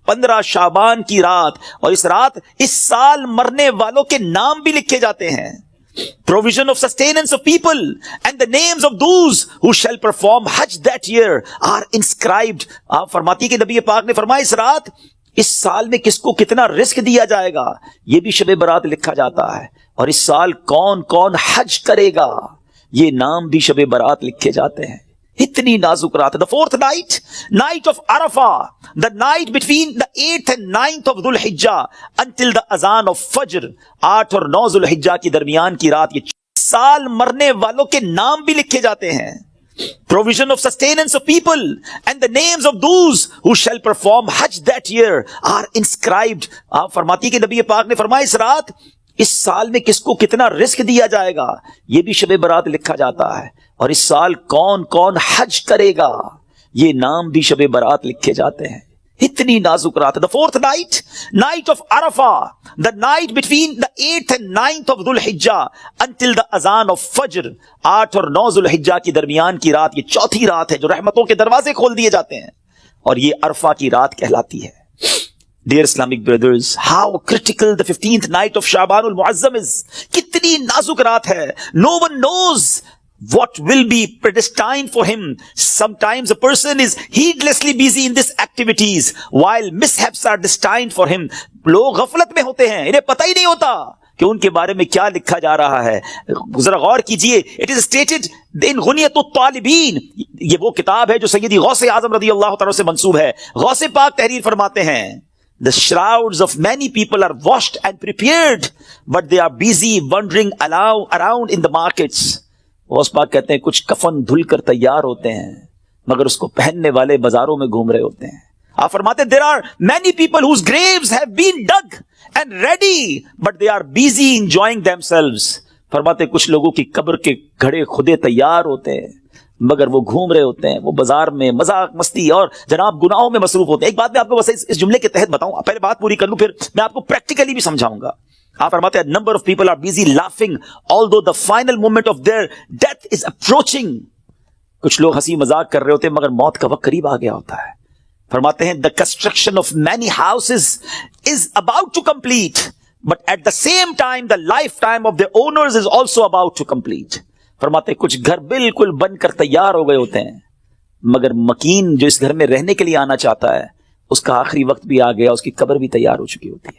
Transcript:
15 शाबान की रात, और इस रात इस साल मरने वालों के नाम भी लिखे जाते हैं। Provision of sustenance of people and the names of those who shall perform Hajj that year are inscribed। आप फरमाती कि नबी पाक ने फरमाया इस रात इस साल में किसको कितना रिस्क दिया जाएगा ये भी शब बरात लिखा जाता है, और इस साल कौन कौन हज करेगा ये नाम भी शब बरात लिखे जाते हैं। इतनी नाजुक रात है। The fourth night, night of Arfa, the night between the 8th and 9th of Dhul Hijjah until the अजान ऑफ फज्र, 8 और 9 Dhul Hijjah की दरमियान की रात, ये साल मरने वालों के नाम भी लिखे जाते हैं। Provision of sustenance of people and the names of those who shall perform Hajj that year are inscribed। आप फरमाती कि नबी पाक ने फरमाया इस रात इस साल में किसको कितना रिस्क दिया जाएगा ये भी शब बरात लिखा जाता है, और इस साल कौन कौन हज करेगा ये नाम भी शब बरात लिखे जाते हैं। इतनी नाजुक रात है। The fourth night, night of Arfa, the night between the 8th and 9th of Dhul Hijjah until the अजान ऑफ फज्र, 8 और 9 Dhul Hijjah की दरमियान की रात, ये चौथी रात है जो रहमतों के दरवाजे खोल दिए जाते हैं, और ये अरफा की रात कहलाती है। Dear Islamic brothers, how critical the 15th night of Shabanul Muazzam is। कितनी नाजुक रात है। No one knows what will be predestined for him। Sometimes a person is heedlessly busy in these activities while mishaps are destined for him। लोग गफलत में होते हैं, इन्हें पता ही नहीं होता कि उनके बारे में क्या लिखा जा रहा है। जरा गौर कीजिए, इट इज स्टेटेड इन गुनियतुत तालिबीन, ये वो किताब है जो सैयदी गौसे आजम रज़ी अल्लाह तआला से मंसूब है। गौसे पाक तहरीर फरमाते हैं The shrouds of many people are washed and prepared, but they are busy wandering around in the markets। Ghaus पाक कहते हैं कुछ कफन धुल कर तैयार होते हैं मगर उसको पहनने वाले बाजारों में घूम रहे होते हैं। आप फरमाते there are many people whose graves have been dug and ready, but they are busy enjoying themselves। फरमाते कुछ लोगों की कब्र के घड़े खुदे तैयार होते हैं मगर वो घूम रहे होते हैं, वो बाजार में मजाक मस्ती और जनाब गुनाहों में मसरूफ होते हैं। एक बात मैं आपको बस इस जुमले के तहत बताऊं, पहले बात पूरी कर लूं फिर मैं आपको प्रैक्टिकली भी समझाऊंगा। आप फरमाते हैं number of people are busy laughing although the final moment of their death is approaching. कुछ लोग हंसी मजाक कर रहे होते हैं मगर मौत का वक्त करीब आ गया होता है। फरमाते हैं the construction of many houses is about to complete, but at the same time the life time of the owners is also about to complete. फरमाते कुछ घर बिल्कुल बनकर तैयार हो गए होते हैं मगर मकीन जो इस घर में रहने के लिए आना चाहता है उसका आखिरी वक्त भी आ गया, उसकी कब्र भी तैयार हो चुकी होती है।